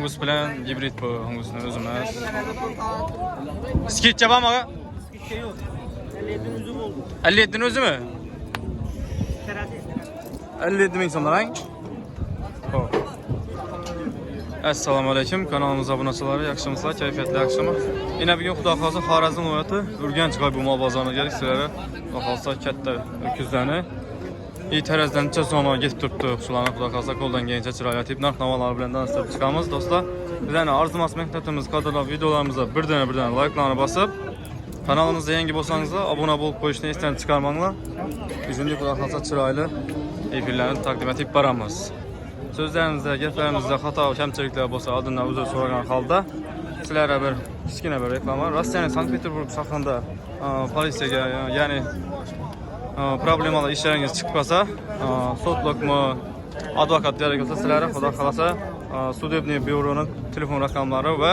Angus bilan gibrid bu. Angusning o'zi emas. Skitcha bormi? Skitcha yo'q. 57 o'zi bo'ldi. 57 o'zimi? 57 ming so'mlarang. Xo'p. Assalomu alaykum, kanalimiz obunachilari, yaxshimisizlar, kayfiyatli yaxshimi? Yana bugun xudo xolsa Xorazm viloyati Urganch G'oybumol bozoriga keldik sizlarga. Xudo xolsa katta o'kizlarni tarazdancha zo'ma ketib turibdi. Shularni xudo xolsa qo'ldan kelgancha chiroyli aytib narx-navolar bilan tanishtirib chiqamiz do'stlar. Bizlarni arzimas mehnatimiz, qadrli videolarimizga birdan like'larni bosib, kanalimizga yangi bo'lsangizlar obuna bo'lib qo'yishni esdan chiqarmanglar. Bugungi xudo xolsa chiroyli efirlarni taqdim etib boramiz. So'zlarimizda, gaplarimizda xato, kamchiliklar bo'lsa oldindan uzr so'ragan holda sizlarga bir kichkina bir reklama. Rossiyaning Sankt-Peterburg shahrida politsiyaga, ya'ni problemalar ishlaringiz chiqib qolsa, sudlikmi, advokat kerak bo'lsa sizlarga xudo xolasa sudebniy byuroning telefon raqamlari va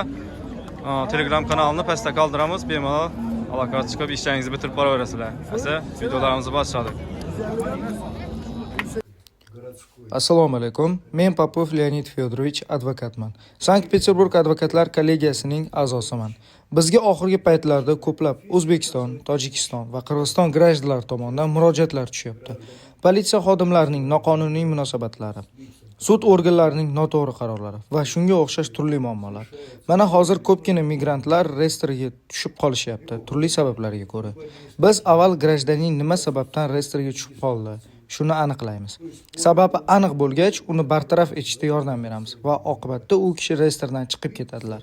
Telegram kanalini pastda qoldiramiz. Bemalol aloqaga chiqib ishlaringizni bitirib boraverasizlar. Esa videolarimizni boshladik. Assalomu alaykum. Men Popov Leonid Fedorovich advokatman. Sankt-Peterburg advokatlar kollegiyasining a'zosiman. Bizga oxirgi paytlarda ko'plab O'zbekiston, Tojikiston va Qirg'iziston grajdanlari tomonidan murojaatlar tushyapti. Politsiya xodimlarining noqonuniy munosabatlari, sud organlarining noto'g'ri qarorlari va shunga o'xshash turli muammolar. Mana hozir ko'pgina migrantlar reyestrga tushib qolishyapti, turli sabablarga ko'ra. Biz avval grajdanin nima sababdan reyestrga tushib qoldi, shuni aniqlaymiz. Sababi aniq bo'lgach, uni bartaraf etishda yordam beramiz va oqibatda u kishi reyestrdan chiqib ketadilar.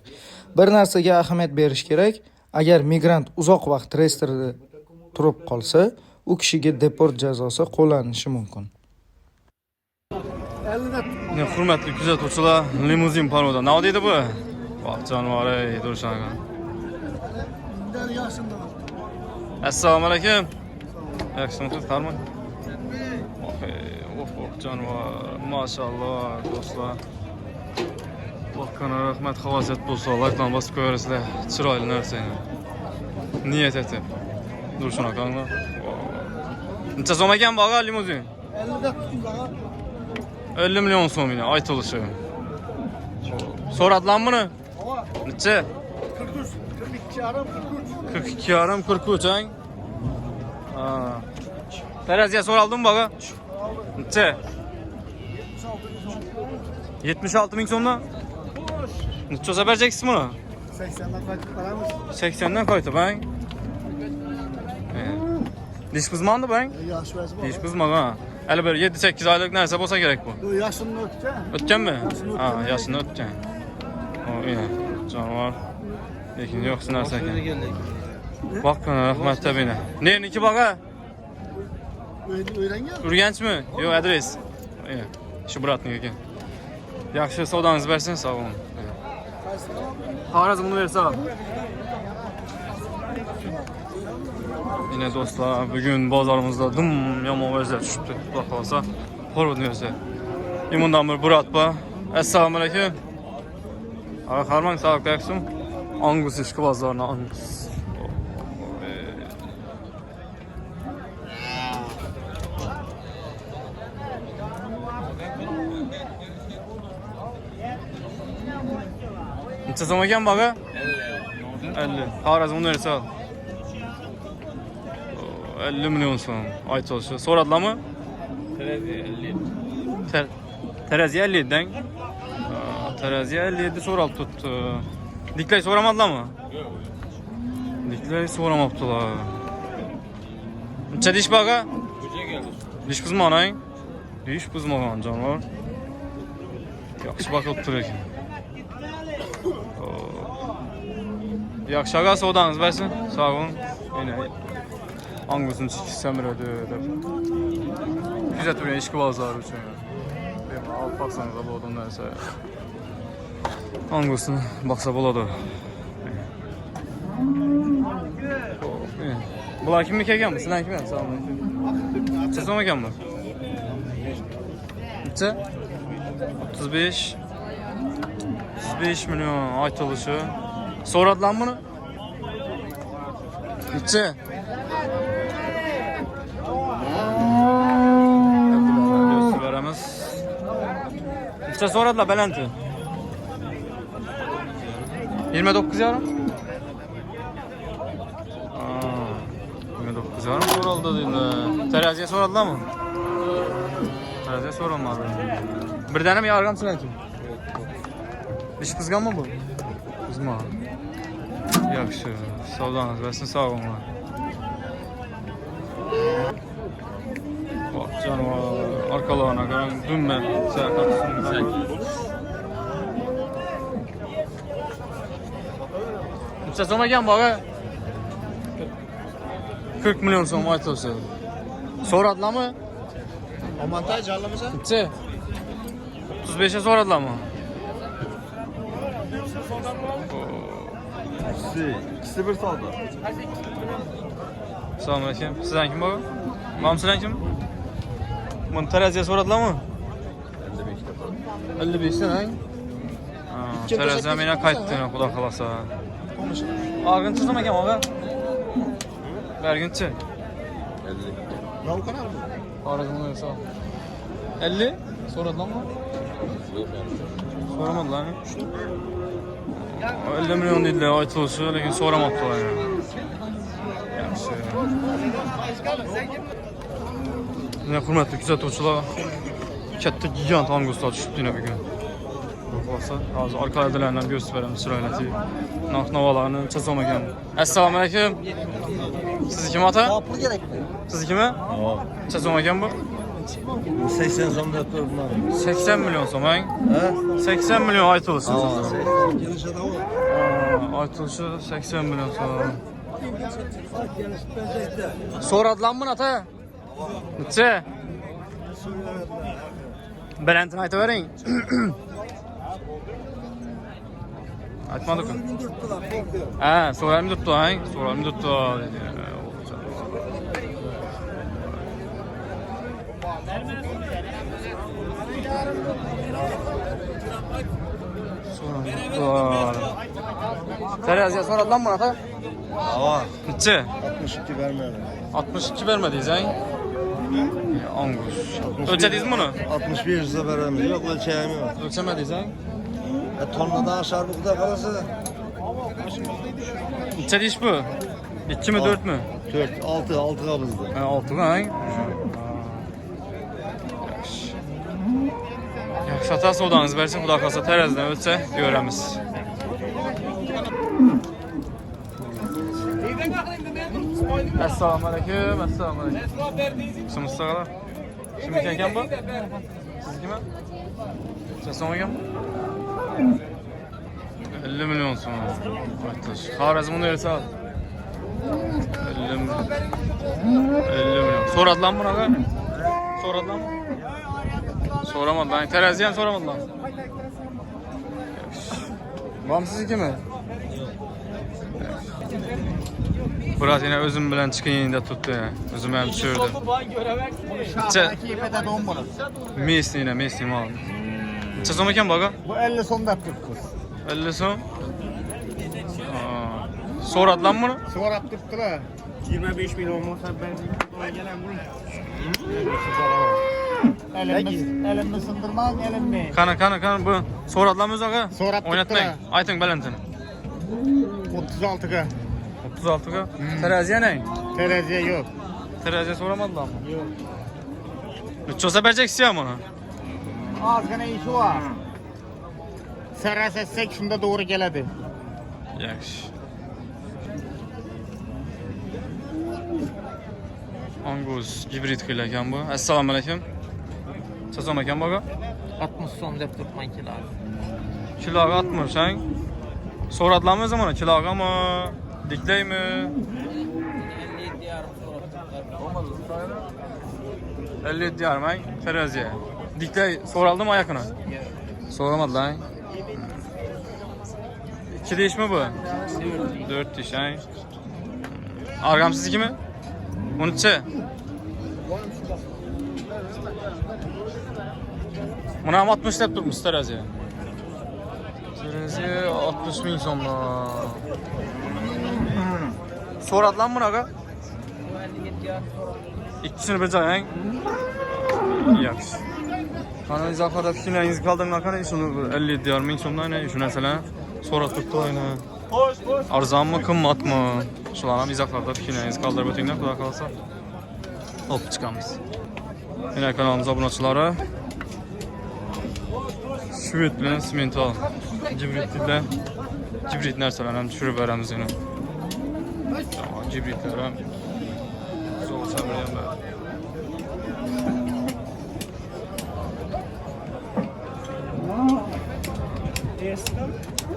Bir narsaga ahamiyat berish kerak. Agar migrant uzoq vaqt reyestrda turib qolsa, u kishiga deport jazosi qo'llanishi mumkin. Hurmatli kuzatuvchilar, limuzin parvoda. Nima deydi bu? Vaqt jonivor-ey, Durshangan. Assalomu alaykum. Yaxshimisiz, qarmang. Jonivor, maşallah do'stlar. Bakkana rahmat, xavosat bo'lsa, like'larni bosib qo'yaverasizlar. Chiroyli narsani. Niyat etib. Dur shuna qanglar. Necha so'm ekan baga limuzin? 50 milyon so'm ina aytilishi. So'radlan buni? Necha? 42,5 43 ang. Ha. Teraziye so'raldim baga. Necha? 76 ming so'mdan? Necha olsa bereceksiniz bunu? 80'dan qaytib qaramiz. 80'dan qaytib, bang. Dish buzmandi bang? Yaxshi vaziyat bor. Dish buzmagan. Hali bir 7-8 oylik narsa bo'lsa kerak bu. Yoshini o'tgan. O'tganmi? Ha, yoshini o'tgan. O, ina, jonivor. Lekin yo'q narsa ekan. Baqqana rahmat tabina. Neniki baga? O'ylangan? Urganchmi? Yo'q, adres. Shu bratning ekan. Yaxshi savdoningiz bersin, sog' bo'lin. Xorazm Universitet. Yine do'stlar, bugun bozorimizda dum yomon vaziyat tushibdi. Xudo xolsa, qo'rqinch vaziyat. Imundan bir brat bor. Assalomu alaykum. Qarmang, sog' bo'lsin. Angus ishki bozorni Angus. Necha so'm ekan baga? 50. Xorazm Universitet. 50 milyon so'm aytilishi. So'radilarmi? Teraziya 50 dan. Teraziya 57 so'ralib turibdi. Diklay so'ramadilarmi? Diklay so'ramabdilar. Necha dish baga? Dish buzmang. Dish buzmagan jonivor. Yaxshi bakib turibdi ekan. Yaxshi aga, savdoningiz bersin. Sog' bo'ling. Yine Angus'un samiradi deb. Kuzatuvga ishki bozori uchun. Bemalol olib baksangiz bo'ladi undan esa. Angus'ni baksa bo'ladi. Bular kimniki ekan bu? Sizlar kimmi? Assalomu alaykum. Necha so'm ekan bu? Necha? 35 milyon aytilishi. So'radilar buni? Necha? Necha so'radilar balanti? 29 yarım. 29 yarım soruldu deyildi. Teraziye soruldu mı? Teraziye sorulmadı. Bir tane mi yargam sıra kim? Diş kızgan mı bu? Kızma. Yaxşı. Savdanız versin sağ olun. Bak canım arkalarına gören dümme serkat. Neçə soma gələn bağa? 40 milyon som aytılsa. Soradılar mı? O montaj anlamısa? Neçə? 35'e soradılar mı? İkisi bir saldı. Salam aleyküm. Sizden kim bağa? Mam sizden kim? Bunu teraziye soradılar mı? 55'ten ha? Teraziye mene kayıttığına kuda kalasa. Ağın çizim ekem ağa? Berginçi. 50. Rav kanal mı? Arazımın öyle sağ ol. 50? Soradılar mı? Soramadılar mı? 50 milyon değil de aytılışı, lakin soramadılar yani. Yaxşı. Yine hürmetli kuzatuvchilar, katta gigant anguslar tushibdi yine bugun. Bo'lsa, hozir orqa adlardan ko'rsatib beramiz chiroyli. Narx-navolarni chizolmagan. Assalomu alaykum. Siz kim ota? Kapı gerekli. Siz kimi? Chizolmagan bu? 80 somda turma. 80 milyon so'm, ha? 80 milyon aytılışı. Gelişe de o. Aytılışı 80 milyon so'm. So'radılar mı ata? Neçe? Belentini aytavering. Aytmadık mı? Ha, so'ralib turibdi, ha? So'ralib turibdi dedi. Teraziye soradılar mı ata? Hava. Neçe? 62 vermeyelim. 62 vermediniz ha? Angus. Ölçediniz mi bunu? 61 yüzde verelim. Yok ölçeğim yok. Ölçemediniz ha? Tonladan aşağı bu kadar kalırsa Neçe diş bu? 2 mi 4 mü? 4, 6 kabızdı. 6 ha? Yaxşı ata sodanız versin, xuda qalsa tərəzidən ölçə görəmiz. Assalamu alaykum, assalamu alaykum. Kimsiniz sağlar? Kim ekan bu? Siz kimi? Sen son ekan? 50 milyon son. Aytaş. Xorazmni versə al. 50 milyon. Soradılar mı bunaqa? Soradılar mı? Soramadılar. Teraziyen soramadılar. Var mı siz kimi? Biraz yine özüm bilen çıkın da tuttu ya. Özüm hem düşürdü. Rakibede don bunu. Mesni yine Mesni mal. Neçə som ekan baga? Bu 50 sonda 40 kız. 50 som. Soradılar mı bunu? Sonra tuttular. 25 milyon olsa ben gelen bunu. Elimi sındırmaz elimi. Kana bu. Soradılar mı özağa? Soradılar. Oynatmayın. Aytın belentini. 36'ga. 36'ga. Teraziye ne? Teraziye yok. Teraziye soramadılar mı? Yok. 3 olsa vereceksin ya bunu. Az gene işi var. Serras etsek şunda doğru geledi. Yaxşı. Angus hibrid qil ekan bu. Assalomu alaykum. Sazon ekan baga? 60 so'm deb turibman kiloga. Kiloga 60 ha? So'radilarmi o'zi mana kilogami? Diklaymi? 57 yarım ha? Teraziye. Diklay so'raldi mi oyaqini? So'ramadılar. 2 diş mi bu? 4 diş ha? Argamsiz 2 mi? 13. Buna ham 60 deb turibmiz teraziye. Teraziye 60 ming so'mdan. So'radilarmi bunaqa? İkisini bir joyang. Yaxshi. Qani izohlarda fikrlaringizni qoldirmang qani, shuni 57 ming so'mdan shu narsalar So'ratibdi oyni. Arzonmi, qimmatmi? Shularni ham izohlarda fikringizni qoldirib o'tinglar, xudo qolsa. Hop chiqamiz. Meni kanalimiz obunachilari. Shved bilan Simental hibrid narsalarni ham tushirib beramiz yana. Hibridlar ham zo'r samarali ham.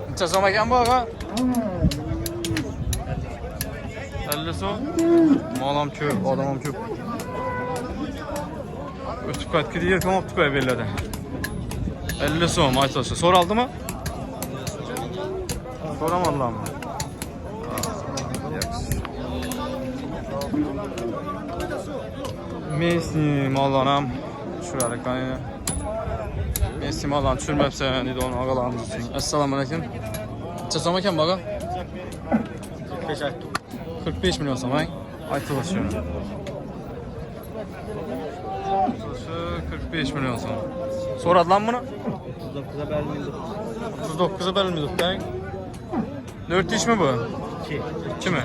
Necha so'm ekan bu og'a? 50 so'm. Mol ham ko'p, odam ham ko'p. O'tib qaytib yer ko'mib qo'yib beriladi. 50 so'm aytsa. So'raldimi? So'ramadlarmi? Messi mollar ham tushirar ekan. Messi mallarni tushirmabsan dedi onu ağalarımız için. Assalomu alaykum. Necha so'm ekan bu? 45 aytdim. 45 milyon so'm. Aytib şunu. 45 milyon so'm. So'radilarmi buni? 39'a berilmedi. 39'a berilmedi deng. 4 iş mi bu? 2 mi?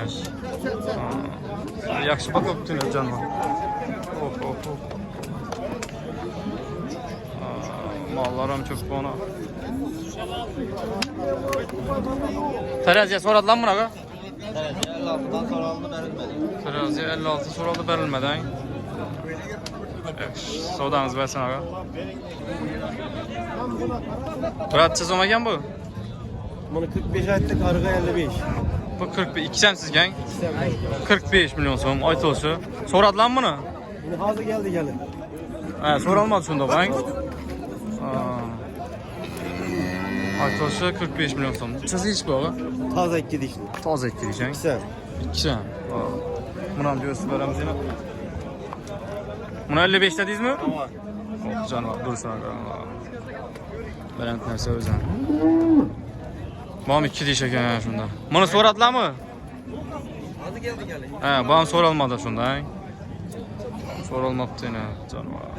Yaxshi bakıp tutuyor canım. Hop. Mallar ham çok bana. Teraziye so'radilarmi buni? Teraziye 56'dan soraldı berilmedi. Teraziye 56 so'raldi berilmeden. Savdangiz bersin aga. Biratcha so'm ekan bu? Bunu 45 aytdik, arıga 55. Bu 45 ikisam sizgan. 45 milyon so'm aytilishi. So'radilarmi buni? Bunu hazır geldi. Ha, so'ralmadi shunda bang. Aytilishi 45 milyon so'm. Siz ish bu aga? Taze 2 dişli. Toza ettireceğim. Güzel. İkisam. Bunu ham gösterib beramiz yana. Buni 55 dedingiz mi? Tamam. Canavar dursun aga. Baland narsa o'zi. Bom 2 dish ekan shunda. Buni so'radilarmi? Hazır geldi. Ha, bu ham so'ralmadi shunda. So'ralmabdi yana canavar.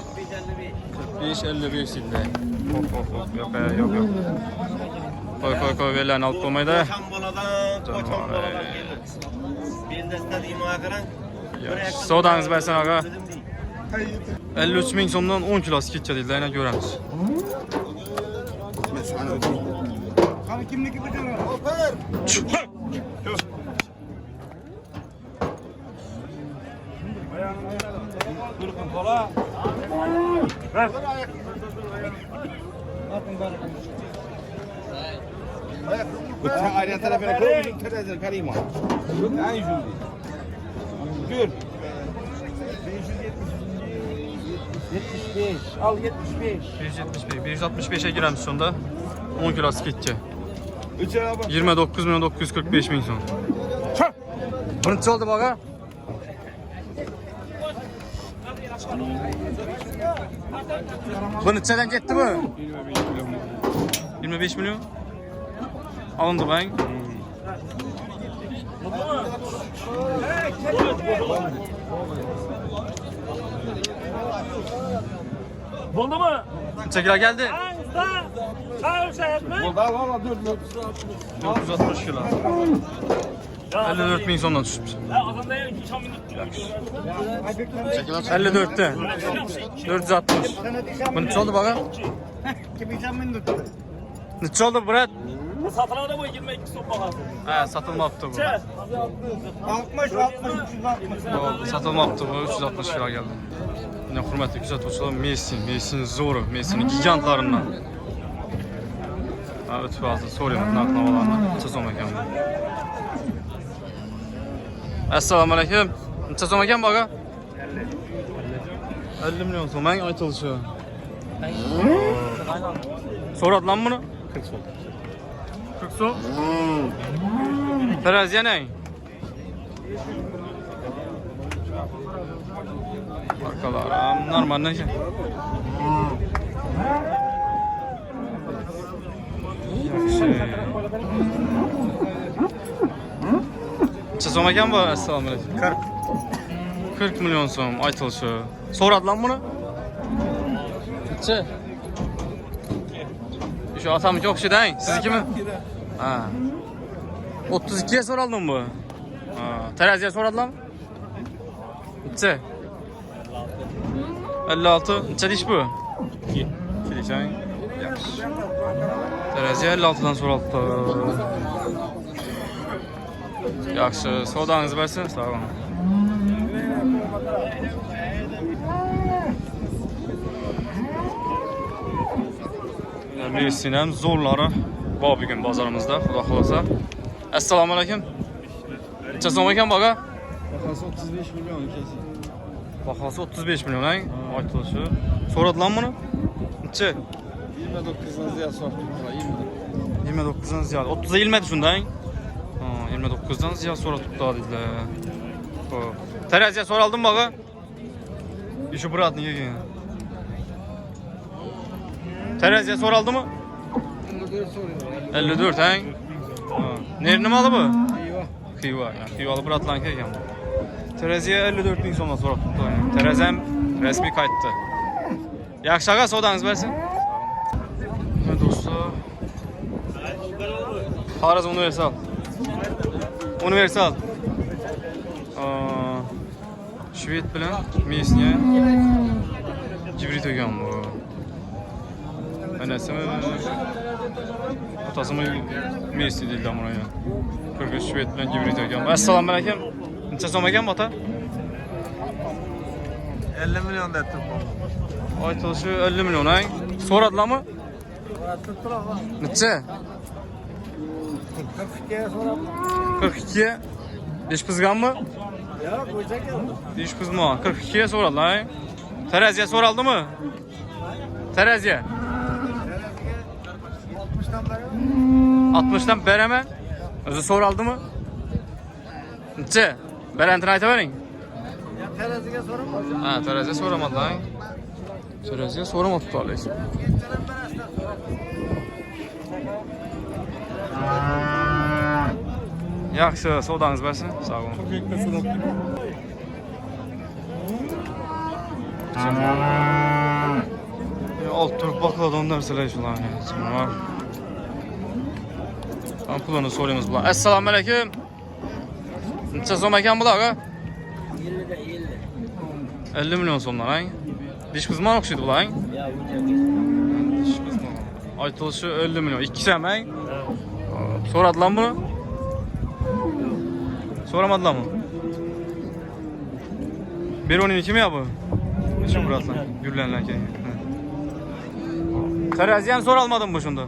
45-55 deydi. Hop. Yok. Koy velan olib qo'ymaydi. Koçan boladan geldi. Bir destediğim ağaran. Savdangiz bersin aga. 53 ming so'mdan 10 kilosi ketdi deydi, yana ko'ramiz. Qani kimniki bu canavar? Hoper. Durun kola. Ver. Bıçak ayrı tarafına koy, bizim terezler karayım abi. En yüzünde. Gör. 75. Al 75. 165'e giremiz sonda. 10 kilosu ketdi. 3 araba. 29 milyon 945 ming so'm. Birinchi oldi baga. Bu nechadan ketdi bu? 25 milyon. Alındı bang. Buldu mu? Necha kilo geldi? Usta! Çay şehit mi? Al 460 kilo. 54 ming so'mdan tushibdi. Adamda yani 2 minut. 54'te. 460. Bu necha oldi baga? Necha oldi Murat? Satılada bu 22 sopa hazır. Ha, satılmabdi bu. 60 360. Satılmabdi bu, 360 kilo geldi. Yine hürmetli kuzatuvchilar, Messi'nin zo'ri, Messi'nin gigantlarından. Ha, o'tib hozir so'rayman narx-navolarni. Necha so'm ekan bu? Assalomu alaykum. Necha so'm ekan bu aga? 50 milyon so'm aytilishi. So'radilarmi buni? 40 so'm. 40 so'm? Teraziye ne? Arkalar normal ne ki? Necha so'm ekan bu? Assalomu alaykum. 40 milyon so'm aytilishi. So'radilarmi buni? Necha? Şu atamiki o'xshaydi-ang. Siznikimi? Ha. 32'ye soraldın bu. Ha. Teraziye soradılar mı? Neçe? 56. Neçe diş bu? 2. 2 diş ha. Yaxşı. Teraziye 56'dan soraldılar. Yaxşı. Sodanızı versin. Sağ olun. Sinem zorları var bugün bazarımızda. Xudo xolasa. Assalomu alaykum. Necha so'm ekan baga? Bahası 35 milyon kesin. Bahası 35 milyon ha. Aytilishi. So'radilarmi buni? Necha? 29'dan ziyade sortum. 29'dan ziyod. 30'a ilmadi shundan. Ha, 29'dan ziyod so'ratibdi dedilar. Xo'p. Teraziya so'raldim baga. Ishi bratni yegan. Teraziya so'raldimi? 54 ha. Nerni malı bu? Xiva. Xivalı bratlan kelgan. Teraziya 54 ming so'mdan so'rab turibdi. Terazam rasmiy qaytdi. Yaxshi aga, savdangiz bersin. Ha do'stlar. Xorazm Universal. Universal. Shved bilan Mesnya gibrid ekan bu. Anasimi otasimi Messi deyildi buna ya. Kırgız Shved bilan gibrid ekan. Assalomu alaykum. Necha so'm ekan ota? 50 milyon da tuttum. Aytilishi 50 milyon ha. So'radilarmi? Necha? 42'ye soralım. 42. Dish pizganmi? Ya koyacak ya. Dish pizma. 42'ye so'radilar ha. Teraziya so'raldimi? Teraziya. 60'dan beri. 60'dan beraman. O'zi so'raldimi? Necha? Barantini aytavering. Ya teraziye soralım. Ha, teraziya so'ramadilar. Teraziya so'ramabdi hali. Yaxshi, savdangiz bersin. Sog' olun. Alt turib baklavadan narsalar shularni. Var. Ben pulunu sorayımız bular. Assalomu alaykum. Necha so'm ekan bular? 50 milyon so'mdan, ha? Dish qizmon o'xshaydi bular, ha? Dish qizmon. Aytilishi 50 milyon. İkisi ham, ha? So'radilarmi buni? So'ramadilarmi? Beroning kimi ya bu? Necha muratlar? Gullanlar keyin. Teraziya ham so'ralmadimi bu shunda?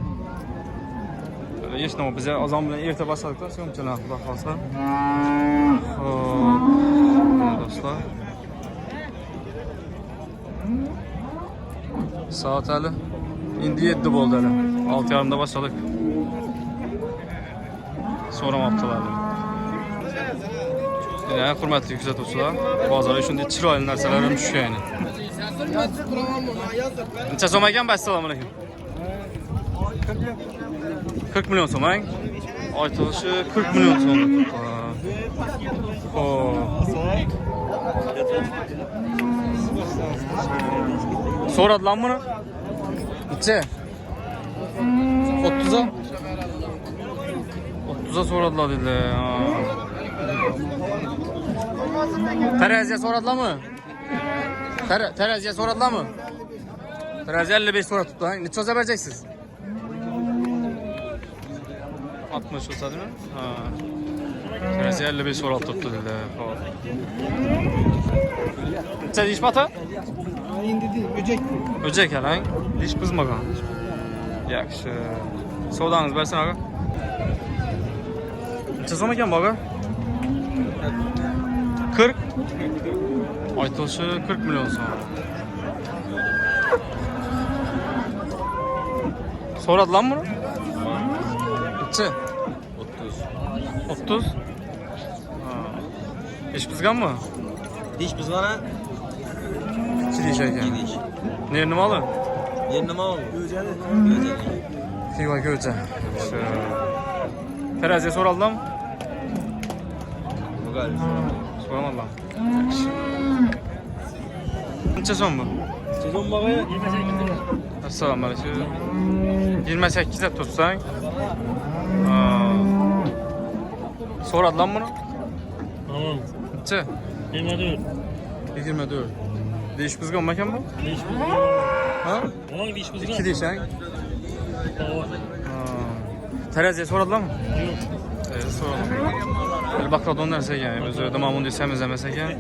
Hech nima, biz azon bilan erta boshladik-da, so'mchalar xudo xolsa. Xo'p, do'stlar. Soat hali endi 7 bo'ldi hali. 6:30da boshladik. So'ramabdilar. Yani hurmatli kuzatuvchilar, bozorga shunday chiroyli narsalar ham tushgan. Necha so'm ekan? Assalomu alaykum. 40 milyon so'm, ha? Aytilishi 40 milyon so'm. So'radilarmi buni? Necha? 30'a? 30'a so'radilar dedilar. Teraziya so'radilarmi? Teraziya so'radilarmi? Teraziya 55 so'ratibdi, ha? Necha so'za bereceksiniz? 60 olsa değil mi? Ha. Teraziya 55 so'ratibdi dedilar. Xo'p. Necha dish bata? Endi böcek. Böcek ha? Dish buzmagan. Yaxshi. Savdangiz bersin aga. Necha so'm ekan bu aga? 40. Aytilishi 40 milyon so'm. So'radilarmi buni? Necha? 30. 30? Ha. Ish buzganmi? Dish bizgana? 2 dish ekan. 2 dish. Nerni moli? Yer nima u? Go'jali. Xiva go'ja. Teraziya so'raldilarmi? Bugar. So'ramadilar. Necha so'm bu? Sezon bağı 28 lira. Assalomu alaykum. 28 deb tutsang. So'radilar buni? Tamam. Necha? 24. 24. Deyish buzgan ekan bu? 5 bin. Ha? Oğlum 5 bin. 2 deysan. Tamam. Teraziye so'radilarmi? Yok. So'radim. Bakradon narsa ekan, o'zi domamon desamiz emas ekan.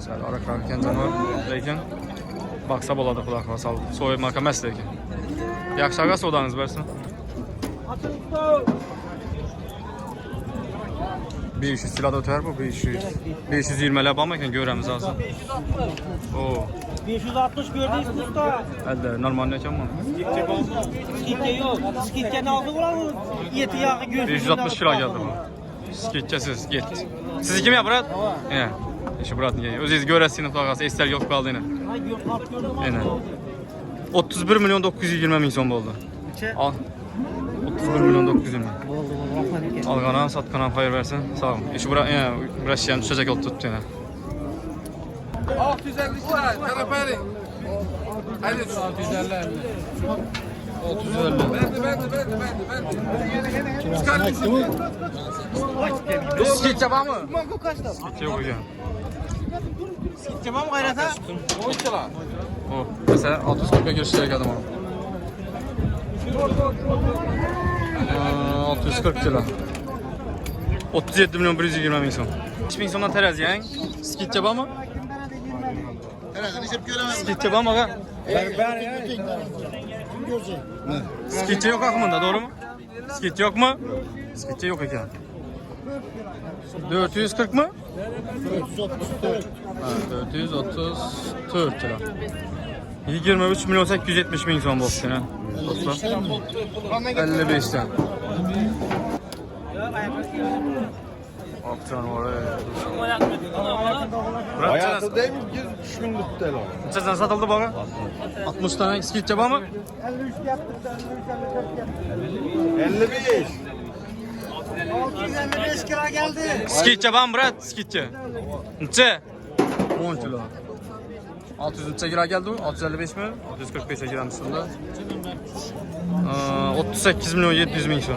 Sal araqlar ekan janor, lekin baksa bo'ladi, xudo xohlasa. So'yib marka emas lekin. Yaxshi aga savdangiz bersin. 500 kiloda o'tar bu 500. 520 lar bormi ekan ko'ramiz hozir. Oo. 560 gördünüz usta. Hadi normal ekanmi? Skitte yok. Skitte ne oldu ulan? Yeti yağı gördünüz. 560 kilo geldi bu. Sketchesiz git. Siz kim ya brat? He. İşte bratın geliyor. Özünüz göresiniz kulağası. Esler yok kaldı yine. Ha gördüm. Yine. 31 milyon 920 bin son oldu. Al. 31 milyon 920. Alganan satkanan hayır versin. Sağ olun. İşte burası yani düşecek oldu tuttu yine. 650 lira. Karapari. Hadi 650. 650. Skit yapar mı? Skit yok hocam. Tamam gayrata. 10 lira. O. Mesela 640'a görüşecek adam o. 640 lira. 37 milyon 120 bin son. 3 bin sondan terazi yani. Skit yapar mı? Skit yapar mı aga? Skitçi yok aklımda, doğru mu? Skitçi yok mu? Skitçi yok ekan. 440 mı? 434 lira. 23 milyon 870 bin son bok yine. Dostlar. 55'ten. Akçan var ya. Hayatı değil mi? 3 bin lira. Neçeden satıldı bana? 60 tane skitçi var mı? 55. 655 kira geldi. Skitçi var mı brat? Skitçi. Neçe? 10 kilo. 600 neçe kira geldi bu? 655 mi? 645'e girmiş sonunda. 38 milyon 700 bin son.